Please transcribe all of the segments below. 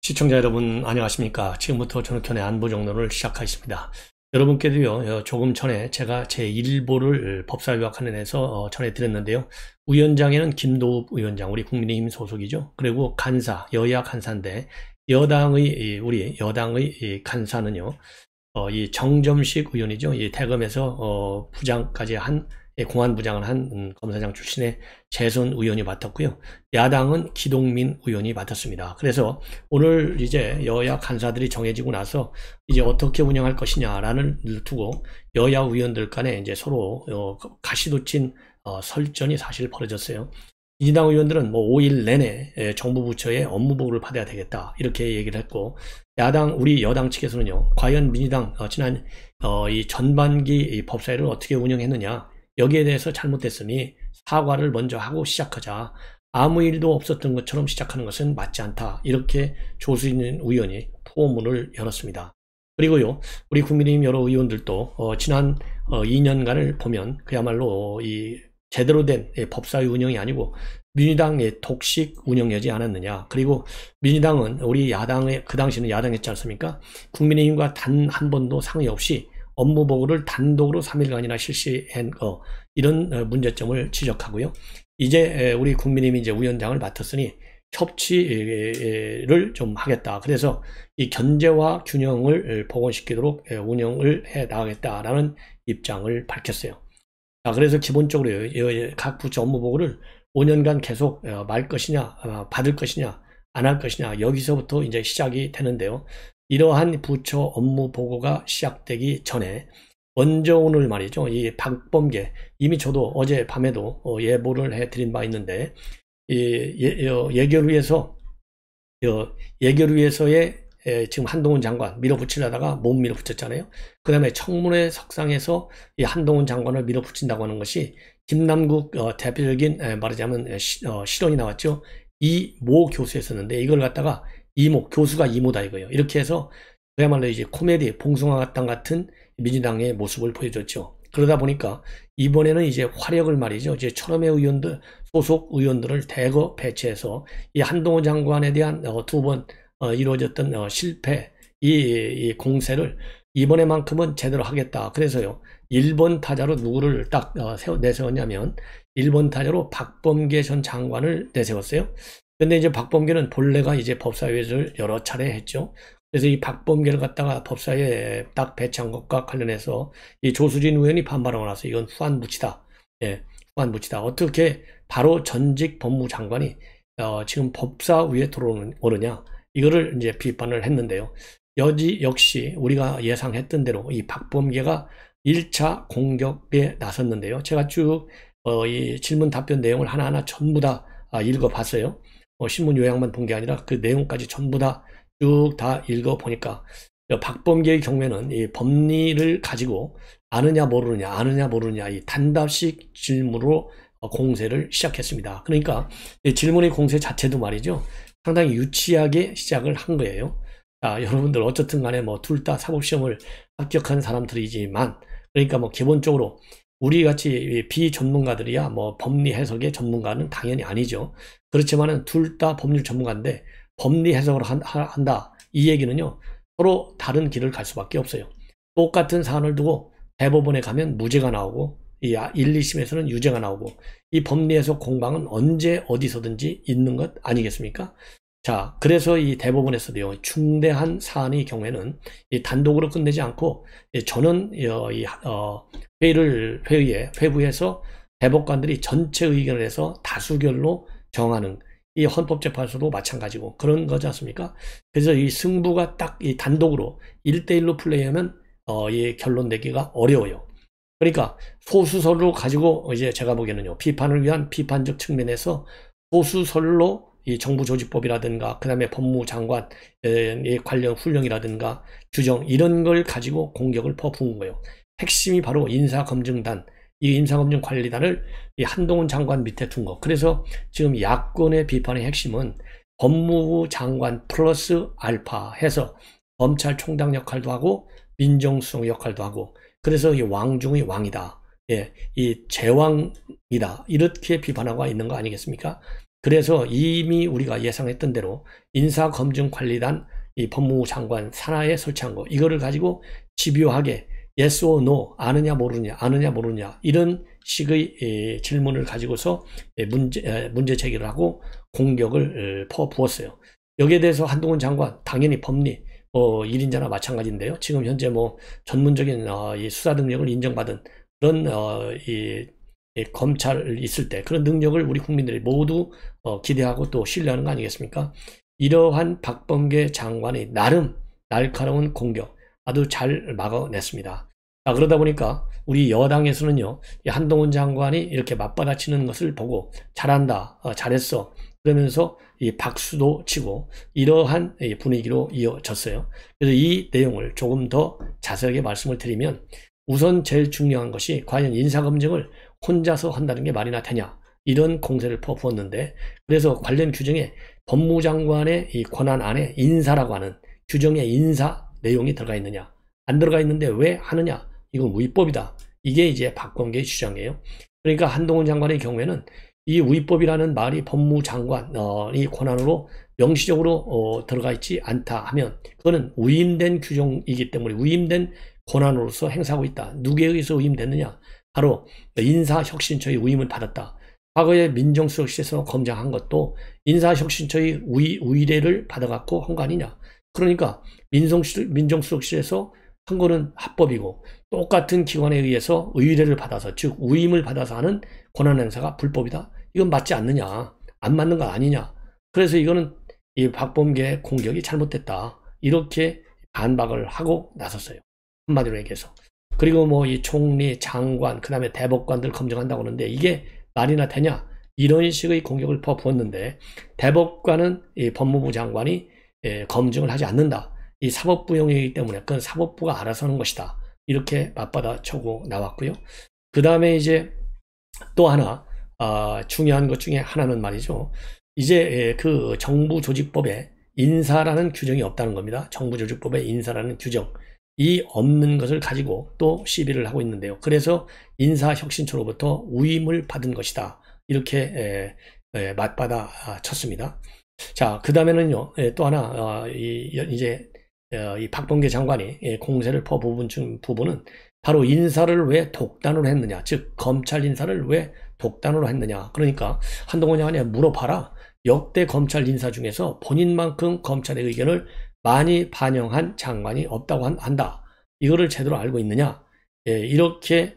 시청자 여러분 안녕하십니까. 지금부터 전욱현의 안보정론을 시작하겠습니다. 여러분께도요, 조금 전에 제가 제1보를 법사위원회에 대해서 전해드렸는데요. 위원장에는 김도읍 위원장, 우리 국민의힘 소속이죠. 그리고 간사, 여야 간사인데 우리 여당의 간사는요, 이 정점식 의원이죠. 이 대검에서 부장까지 한, 공안부장을 한 검사장 출신의 재선 의원이 맡았고요. 야당은 기동민 의원이 맡았습니다. 그래서 오늘 이제 여야 간사들이 정해지고 나서 이제 어떻게 운영할 것이냐라는 두고 여야 의원들 간에 이제 서로 가시돋친 설전이 사실 벌어졌어요. 민주당 의원들은 뭐 5일 내내 정부 부처의 업무보고를 받아야 되겠다 이렇게 얘기를 했고, 우리 여당 측에서는요, 과연 민주당 지난 이 전반기 법사위를 어떻게 운영했느냐, 여기에 대해서 잘못됐으니 사과를 먼저 하고 시작하자, 아무 일도 없었던 것처럼 시작하는 것은 맞지 않다, 이렇게 조수진 의원이 포문을 열었습니다. 그리고요, 우리 국민의힘 여러 의원들도 지난 2년간을 보면 그야말로 이 제대로 된 법사위 운영이 아니고 민주당의 독식 운영이지 않았느냐. 그리고 민주당은 우리 야당의, 그 당시는 야당이었지 않습니까? 국민의힘과 단 한 번도 상의 없이 업무보고를 단독으로 3일간이나 실시한 이런 문제점을 지적하고요. 이제 우리 국민의힘이 이제 위원장을 맡았으니 협치를 좀 하겠다. 그래서 이 견제와 균형을 복원시키도록 운영을 해 나가겠다라는 입장을 밝혔어요. 자, 그래서 기본적으로 각 부처 업무보고를 5년간 계속 말 것이냐, 받을 것이냐, 안 할 것이냐, 여기서부터 이제 시작이 되는데요. 이러한 부처 업무 보고가 시작되기 전에 먼저 오늘 말이죠, 이 박범계, 이미 저도 어제 밤에도 예보를 해드린 바 있는데, 예결위에서의 지금 한동훈 장관 밀어붙이려다가 못 밀어붙였잖아요. 그 다음에 청문회 석상에서 이 한동훈 장관을 밀어붙인다고 하는 것이 김남국 대표적인 말하자면 실언이 나왔죠. 이모 교수였었는데 이걸 갖다가 교수가 이모다 이거예요. 이렇게 해서 그야말로 이제 코미디 봉숭아땅 같은 민주당의 모습을 보여줬죠. 그러다 보니까 이번에는 이제 화력을 말이죠, 이제 철험의 의원들, 소속 의원들을 대거 배치해서 이 한동훈 장관에 대한 두 번 이루어졌던 실패, 이 공세를 이번에만큼은 제대로 하겠다. 그래서요, 1번 타자로 누구를 딱 내세웠냐면 1번 타자로 박범계 전 장관을 내세웠어요. 근데 이제 박범계는 본래가 이제 법사위를 여러 차례 했죠. 그래서 이 박범계를 갖다가 법사위에 딱 배치한 것과 관련해서 이 조수진 의원이 반발하고 나서 이건 후한무치다. 예, 후한무치다. 어떻게 바로 전직 법무장관이 지금 법사위에 들어오느냐. 이거를 이제 비판을 했는데요. 역시 우리가 예상했던 대로 이 박범계가 1차 공격에 나섰는데요. 제가 쭉 이 질문 답변 내용을 하나하나 전부 다 읽어봤어요. 신문 요약만 본 게 아니라 그 내용까지 전부 다 쭉 다 읽어보니까 박범계의 경우에는 이 법리를 가지고 아느냐 모르느냐 이 단답식 질문으로 공세를 시작했습니다. 그러니까 이 질문의 공세 자체도 말이죠, 상당히 유치하게 시작을 한 거예요. 자, 여러분들 어쨌든 간에 뭐 둘 다 사법시험을 합격한 사람들이지만, 그러니까 뭐 기본적으로 우리 같이 비전문가들이야 뭐 법리 해석의 전문가는 당연히 아니죠. 그렇지만은 둘 다 법률 전문가인데 법리 해석을 한다. 이 얘기는요, 서로 다른 길을 갈 수밖에 없어요. 똑같은 사안을 두고 대법원에 가면 무죄가 나오고 이 1, 2심에서는 유죄가 나오고, 이 법리 해석 공방은 언제 어디서든지 있는 것 아니겠습니까? 자, 그래서 이 대법원에서도요, 중대한 사안의 경우에는 이 단독으로 끝내지 않고 저는 회부에서 대법관들이 전체 의견을 해서 다수결로 정하는, 이 헌법재판소도 마찬가지고 그런 거지 않습니까? 그래서 이 승부가 딱 이 단독으로 1대1로 플레이하면 이 결론 내기가 어려워요. 그러니까 소수설로 가지고 이제 제가 보기에는요, 비판을 위한 비판적 측면에서 소수설로 이 정부조직법이라든가 그 다음에 법무장관 관련 훈령이라든가 규정, 이런 걸 가지고 공격을 퍼부은 거예요. 핵심이 바로 인사검증단, 이 인사검증관리단을 이 한동훈 장관 밑에 둔 거. 그래서 지금 야권의 비판의 핵심은 법무부 장관 플러스 알파 해서 검찰총장 역할도 하고 민정수석 역할도 하고, 그래서 이 왕 중의 왕이다. 예, 이 제왕이다. 이렇게 비판하고 있는 거 아니겠습니까? 그래서 이미 우리가 예상했던 대로 인사검증관리단 이 법무부 장관 산하에 설치한 거, 이거를 가지고 집요하게 yes or no, 아느냐 모르느냐 이런 식의 질문을 가지고서 문제 제기를 하고 공격을 퍼부었어요. 여기에 대해서 한동훈 장관 당연히 법리 1인자나 마찬가지인데요. 지금 현재 뭐 전문적인 이 수사 능력을 인정받은 그런 이 검찰 있을 때 그런 능력을 우리 국민들이 모두 기대하고 또 신뢰하는 거 아니겠습니까? 이러한 박범계 장관의 나름 날카로운 공격 아주 잘 막아냈습니다. 그러다 보니까 우리 여당에서는요, 이 한동훈 장관이 이렇게 맞받아치는 것을 보고 잘한다, 잘했어 그러면서 이 박수도 치고 이러한 분위기로 이어졌어요. 그래서 이 내용을 조금 더 자세하게 말씀을 드리면, 우선 제일 중요한 것이 과연 인사검증을 혼자서 한다는 게 말이나 되냐, 이런 공세를 퍼부었는데, 그래서 관련 규정에 법무부 장관의 이 권한 안에 인사라고 하는 규정에 인사 내용이 들어가 있느냐, 안 들어가 있는데 왜 하느냐, 이건 위법이다. 이게 이제 박범계의 주장이에요. 그러니까 한동훈 장관의 경우에는 이 위법이라는 말이 법무부 장관의 권한으로 명시적으로 들어가 있지 않다 하면 그거는 위임된 규정이기 때문에 위임된 권한으로서 행사하고 있다. 누구에 의해서 위임됐느냐? 바로 인사혁신처의 위임을 받았다. 과거에 민정수석실에서 검증한 것도 인사혁신처의 의뢰를 받아갖고 한 거 아니냐? 그러니까 민정수석실에서 한 거는 합법이고 똑같은 기관에 의해서 의뢰를 받아서, 즉 위임을 받아서 하는 권한 행사가 불법이다. 이건 맞지 않느냐, 안 맞는 거 아니냐. 그래서 이거는 이 박범계 공격이 잘못됐다, 이렇게 반박을 하고 나섰어요, 한마디로 얘기해서. 그리고 뭐 이 총리, 장관, 그 다음에 대법관들 검증한다고 하는데 이게 말이나 되냐, 이런 식의 공격을 퍼부었는데, 대법관은 이 법무부 장관이 검증을 하지 않는다. 이 사법부 영역이기 때문에 그건 사법부가 알아서 하는 것이다, 이렇게 맞받아쳐고 나왔고요. 그 다음에 이제 또 하나 중요한 것 중에 하나는 말이죠, 이제 그 정부조직법에 인사라는 규정이 없다는 겁니다. 정부조직법에 인사라는 규정이 없는 것을 가지고 또 시비를 하고 있는데요. 그래서 인사혁신처로부터 위임을 받은 것이다, 이렇게 맞받아 쳤습니다. 자, 그 다음에는요, 또 하나 이제 이 박범계 장관이 공세를 퍼부은 부분은 바로 인사를 왜 독단으로 했느냐, 즉 검찰 인사를 왜 독단으로 했느냐. 그러니까 한동훈 장관이 물어봐라, 역대 검찰 인사 중에서 본인만큼 검찰의 의견을 많이 반영한 장관이 없다고 한다. 이거를 제대로 알고 있느냐, 이렇게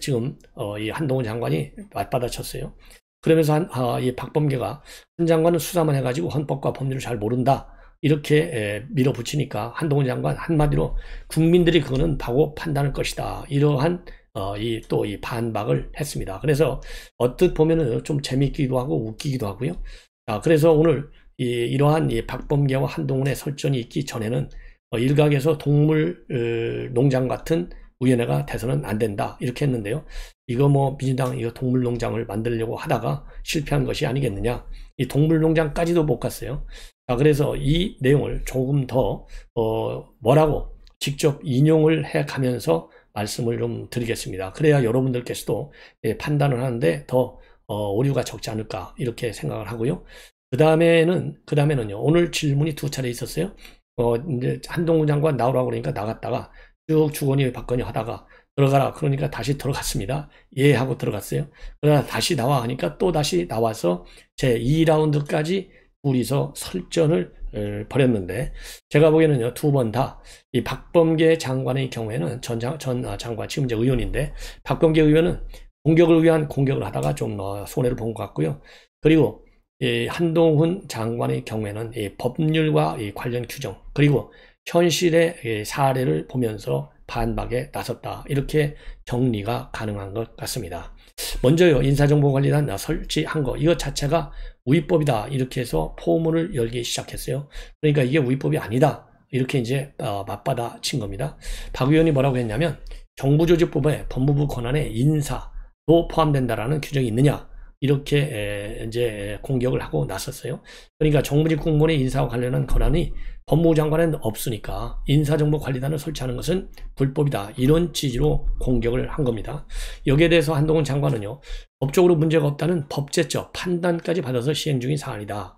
지금 이 한동훈 장관이 맞받아쳤어요. 그러면서 이 박범계가 한 장관은 수사만 해가지고 헌법과 법률을 잘 모른다, 이렇게 밀어붙이니까 한동훈 장관 한마디로 국민들이 그거는 바고 판단할 것이다, 이러한 또 이 반박을 했습니다. 그래서 어떻게 보면은 좀 재밌기도 하고 웃기기도 하고요. 그래서 오늘 이러한 이 박범계와 한동훈의 설전이 있기 전에는 일각에서 동물 농장 같은 위원회가 돼서는 안 된다, 이렇게 했는데요. 이거 뭐 민주당 이거 동물농장을 만들려고 하다가 실패한 것이 아니겠느냐, 이 동물농장까지도 못 갔어요. 그래서 이 내용을 조금 더 뭐라고 직접 인용을 해 가면서 말씀을 좀 드리겠습니다. 그래야 여러분들께서도 판단을 하는데 더 오류가 적지 않을까, 이렇게 생각을 하고요. 그 다음에는요, 오늘 질문이 두 차례 있었어요. 이제 한동훈 장관 나오라고 그러니까 나갔다가 쭉 주거니 박거니 하다가 들어가라 그러니까 다시 들어갔습니다. 예 하고 들어갔어요. 그러다 다시 나와 하니까 또 다시 나와서 제 2라운드까지 둘이서 설전을 벌였는데, 제가 보기에는요, 두 번 다 이 박범계 장관의 경우에는 전 장관, 지금 이제 의원인데, 박범계 의원은 공격을 위한 공격을 하다가 좀 손해를 본 것 같고요. 그리고 이 한동훈 장관의 경우에는 이 법률과 이 관련 규정, 그리고 현실의 사례를 보면서 반박에 나섰다, 이렇게 정리가 가능한 것 같습니다. 먼저요, 인사정보관리단 설치한 거, 이것 자체가 위법이다, 이렇게 해서 포문을 열기 시작했어요. 그러니까 이게 위법이 아니다, 이렇게 이제 맞받아 친 겁니다. 박 의원이 뭐라고 했냐면, 정부조직법에 법무부 권한에 인사도 포함된다라는 규정이 있느냐, 이렇게 이제 공격을 하고 나섰어요. 그러니까 정부직 공무원의 인사와 관련한 권한이 법무부 장관에는 없으니까 인사정보관리단을 설치하는 것은 불법이다. 이런 취지로 공격을 한 겁니다. 여기에 대해서 한동훈 장관은요, 법적으로 문제가 없다는 법제처 판단까지 받아서 시행 중인 사안이다.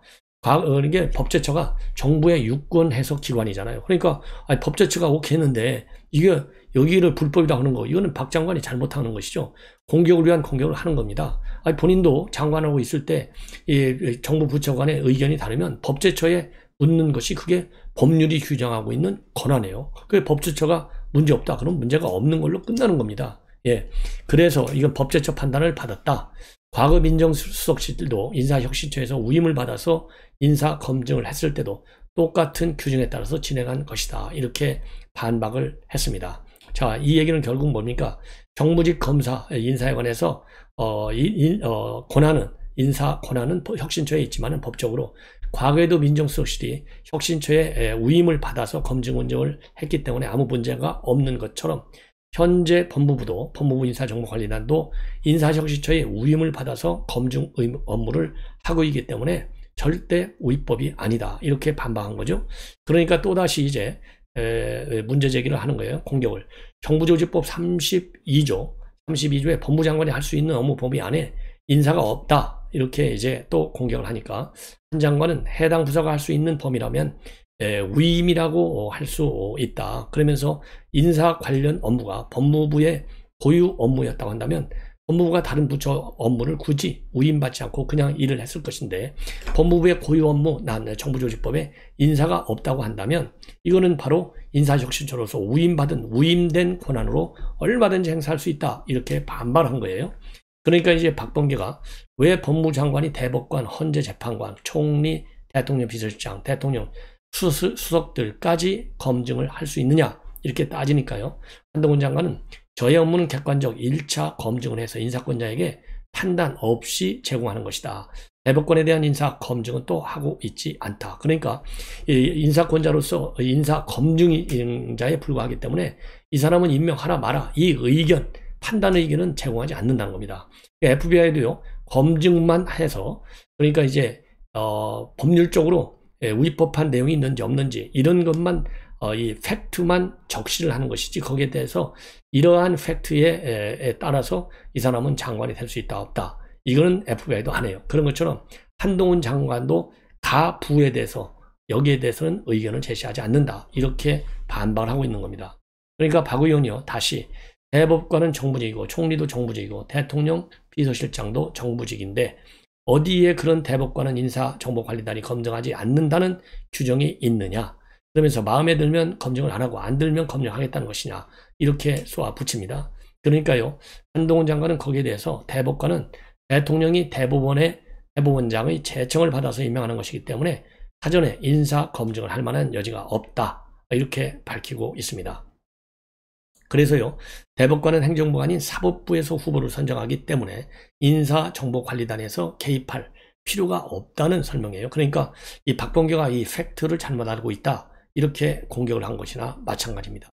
이게 법제처가 정부의 유권 해석 기관이잖아요. 그러니까 법제처가 오케이 했는데 이게 여기를 불법이다 하는 거, 이거는 박 장관이 잘못하는 것이죠. 공격을 위한 공격을 하는 겁니다. 본인도 장관하고 있을 때 이 정부 부처 간의 의견이 다르면 법제처에 묻는 것이 그게 법률이 규정하고 있는 권한이에요. 그 법제처가 문제없다 그러면 문제가 없는 걸로 끝나는 겁니다. 예, 그래서 이건 법제처 판단을 받았다. 과거 민정수석실들도 인사혁신처에서 위임을 받아서 인사검증을 했을 때도 똑같은 규정에 따라서 진행한 것이다. 이렇게 반박을 했습니다. 자, 이 얘기는 결국 뭡니까? 정부직 검사 인사에 관해서 인사 권한은 혁신처에 있지만 법적으로 과거에도 민정수석실이 혁신처에 위임을 받아서 검증 운영을 했기 때문에 아무 문제가 없는 것처럼 현재 법무부도 법무부 인사정보관리단도 인사혁신처에 위임을 받아서 검증 업무를 하고 있기 때문에 절대 위법이 아니다. 이렇게 반박한 거죠. 그러니까 또다시 이제 문제 제기를 하는 거예요. 공격을. 정부조직법 32조에 법무장관이 할 수 있는 업무 범위 안에 인사가 없다. 이렇게 이제 또 공격을 하니까 한 장관은 해당 부서가 할 수 있는 범위라면 위임이라고 할 수 있다. 그러면서 인사 관련 업무가 법무부의 고유 업무였다고 한다면 법무부가 다른 부처 업무를 굳이 위임받지 않고 그냥 일을 했을 것인데 법무부의 고유 업무, 정부조직법에 인사가 없다고 한다면 이거는 바로 인사혁신처로서 위임된 권한으로 얼마든지 행사할 수 있다. 이렇게 반발한 거예요. 그러니까 이제 박범계가 왜 법무장관이 대법관, 헌재재판관, 총리, 대통령 비서실장, 대통령 수석들까지 검증을 할 수 있느냐 이렇게 따지니까요. 한동훈 장관은 저의 업무는 객관적 1차 검증을 해서 인사권자에게 판단 없이 제공하는 것이다. 대법관에 대한 인사 검증은 또 하고 있지 않다. 그러니까 인사권자로서 인사 검증자에 불과하기 때문에 이 사람은 임명하라 마라 이 의견, 판단 의견은 제공하지 않는다는 겁니다. FBI도요 검증만 해서 그러니까 이제 법률적으로 위법한 내용이 있는지 없는지 이런 것만 이 팩트만 적시를 하는 것이지 거기에 대해서 이러한 팩트에 따라서 이 사람은 장관이 될 수 있다 없다 이거는 FBI도 안 해요. 그런 것처럼 한동훈 장관도 가부에 대해서 여기에 대해서는 의견을 제시하지 않는다 이렇게 반박을 하고 있는 겁니다. 그러니까 박 의원이요 다시 대법관은 정부직이고 총리도 정부직이고 대통령 비서실장도 정부직인데 어디에 그런 대법관은 인사정보관리단이 검증하지 않는다는 규정이 있느냐. 그러면서 마음에 들면 검증을 안 하고 안 들면 검증하겠다는 것이냐. 이렇게 쏘아붙입니다. 그러니까요. 한동훈 장관은 거기에 대해서 대법관은 대통령이 대법원장의 제청을 받아서 임명하는 것이기 때문에 사전에 인사검증을 할 만한 여지가 없다. 이렇게 밝히고 있습니다. 그래서요. 대법관은 행정부가 아닌 사법부에서 후보를 선정하기 때문에 인사정보관리단에서 개입할 필요가 없다는 설명이에요. 그러니까 이 박범계가 이 팩트를 잘못 알고 있다. 이렇게 공격을 한 것이나 마찬가지입니다.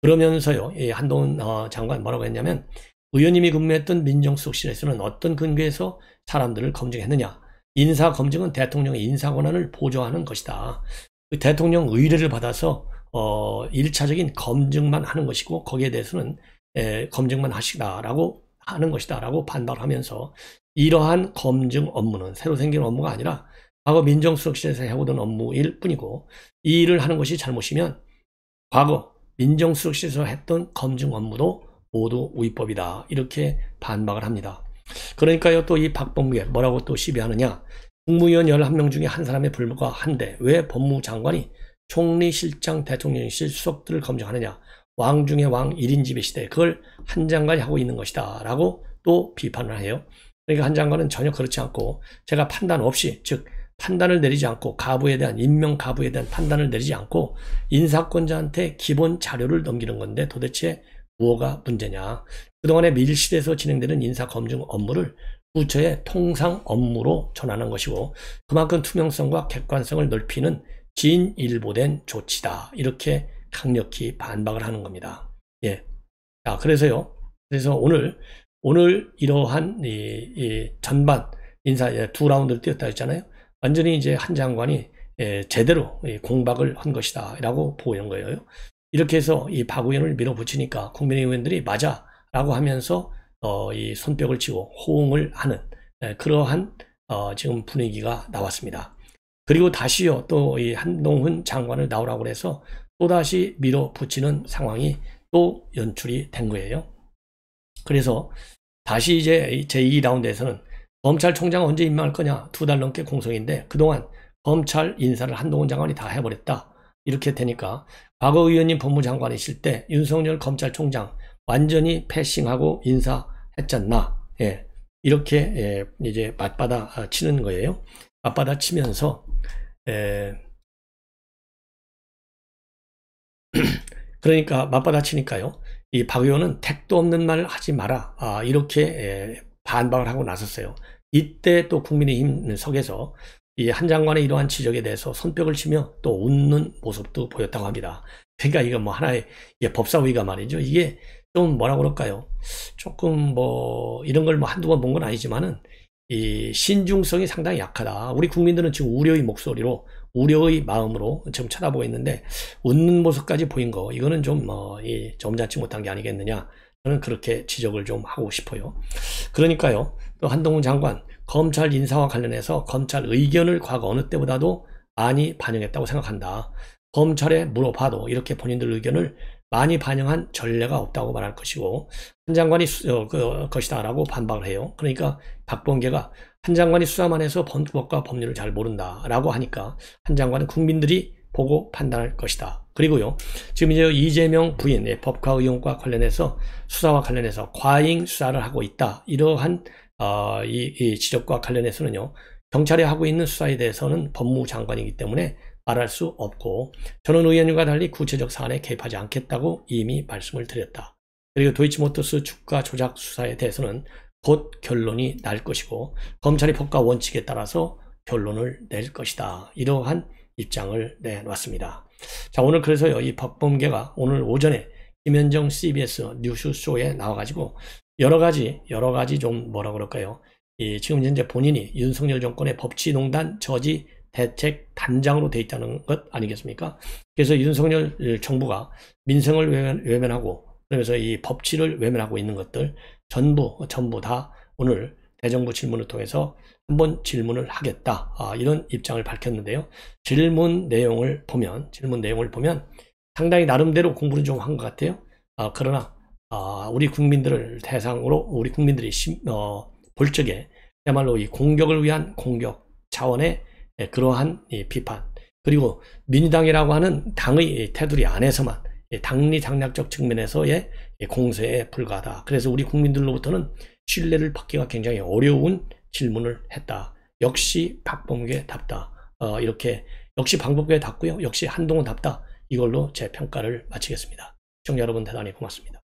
그러면서요. 이 한동훈 장관 뭐라고 했냐면 의원님이 근무했던 민정수석실에서는 어떤 근거에서 사람들을 검증했느냐. 인사검증은 대통령의 인사권한을 보조하는 것이다. 대통령 의뢰를 받아서 1차적인 검증만 하는 것이고 거기에 대해서는 검증만 하시다라고 하는 것이다라고 반박을 하면서 이러한 검증 업무는 새로 생긴 업무가 아니라 과거 민정수석실에서 해오던 업무일 뿐이고 이 일을 하는 것이 잘못이면 과거 민정수석실에서 했던 검증 업무도 모두 위법이다 이렇게 반박을 합니다. 그러니까요 또 이 박범계 뭐라고 또 시비하느냐 국무위원 11명 중에 한 사람에 불과한데 왜 법무장관이 총리, 실장, 대통령실 수석들을 검증하느냐. 왕 중에 왕 1인 지배 시대에 그걸 한 장관이 하고 있는 것이다 라고 또 비판을 해요. 그러니까 한 장관은 전혀 그렇지 않고 제가 판단 없이 즉 판단을 내리지 않고 가부에 대한 임명 가부에 대한 판단을 내리지 않고 인사권자한테 기본 자료를 넘기는 건데 도대체 뭐가 문제냐. 그동안에 밀실에서 진행되는 인사검증 업무를 부처의 통상 업무로 전환한 것이고 그만큼 투명성과 객관성을 넓히는 진일보된 조치다. 이렇게 강력히 반박을 하는 겁니다. 예. 자, 그래서 오늘 오늘 이러한 이 전반 인사 2라운드를 뛰었다 했잖아요. 완전히 이제 한 장관이 제대로 공박을 한 것이다 라고 보이는 거예요. 이렇게 해서 이 박 의원을 밀어붙이니까 국민의힘 의원들이 맞아 라고 하면서 이 손뼉을 치고 호응을 하는 그러한 지금 분위기가 나왔습니다. 그리고 다시요 또 이 한동훈 장관을 나오라고 해서 또다시 밀어붙이는 상황이 또 연출이 된 거예요. 그래서 다시 이제 제2라운드에서는 검찰총장 언제 임명할 거냐, 2달 넘게 공석인데 그동안 검찰 인사를 한동훈 장관이 다 해버렸다. 이렇게 되니까 과거 의원님 법무장관이실 때 윤석열 검찰총장 완전히 패싱하고 인사했잖나. 예, 이렇게 이제 맞받아 치는 거예요. 맞받아 치면서 그러니까 맞받아 치니까요. 이 박 의원은 택도 없는 말을 하지 마라. 이렇게 반박을 하고 나섰어요. 이때 또 국민의힘 석에서 이 한 장관의 이러한 지적에 대해서 손뼉을 치며 또 웃는 모습도 보였다고 합니다. 그러니까 이거 뭐 하나의 법사위가 말이죠. 이게 좀 뭐라 그럴까요? 조금 뭐 이런 걸 뭐 한두 번 본 건 아니지만은 이 신중성이 상당히 약하다. 우리 국민들은 지금 우려의 목소리로 우려의 마음으로 지금 쳐다보고 있는데 웃는 모습까지 보인 거 이거는 좀 점잖지 못한 게 아니겠느냐. 저는 그렇게 지적을 좀 하고 싶어요. 그러니까요. 또 한동훈 장관 검찰 인사와 관련해서 검찰 의견을 과거 어느 때보다도 많이 반영했다고 생각한다. 검찰에 물어봐도 이렇게 본인들 의견을 많이 반영한 전례가 없다고 말할 것이고 한 장관이 것이다 라고 반박을 해요. 그러니까 박범계가 한 장관이 수사만 해서 법과 법률을 잘 모른다 라고 하니까 한 장관은 국민들이 보고 판단할 것이다. 그리고요 지금 이제 이재명 부인 법과 의혹과 관련해서 수사와 관련해서 과잉 수사를 하고 있다. 이러한 이 지적과 관련해서는요 경찰이 하고 있는 수사에 대해서는 법무장관이기 때문에 말할 수 없고 저는 의원님과 달리 구체적 사안에 개입하지 않겠다고 이미 말씀을 드렸다. 그리고 도이치모터스 주가 조작 수사에 대해서는 곧 결론이 날 것이고 검찰의 법과 원칙에 따라서 결론을 낼 것이다. 이러한 입장을 내놨습니다. 자, 오늘 그래서요 이 박범계가 오늘 오전에 김현정 CBS 뉴스쇼에 나와가지고 여러 가지 좀 뭐라 그럴까요? 지금 현재 본인이 윤석열 정권의 법치농단 저지 대책 단장으로 돼 있다는 것 아니겠습니까? 그래서 윤석열 정부가 민생을 외면하고 그러면서 이 법치를 외면하고 있는 것들 전부 다 오늘 대정부 질문을 통해서 한번 질문을 하겠다. 이런 입장을 밝혔는데요. 질문 내용을 보면 상당히 나름대로 공부를 좀 한 것 같아요. 그러나 우리 국민들을 대상으로 우리 국민들이 볼 적에 그야말로 이 공격을 위한 공격 차원의 그러한 비판 그리고 민주당이라고 하는 당의 테두리 안에서만 당리장략적 측면에서의 공세에 불과하다. 그래서 우리 국민들로부터는 신뢰를 받기가 굉장히 어려운 질문을 했다. 역시 박범계답다. 이렇게 역시 박범계답고요. 역시 한동훈답다. 이걸로 제 평가를 마치겠습니다. 시청자 여러분 대단히 고맙습니다.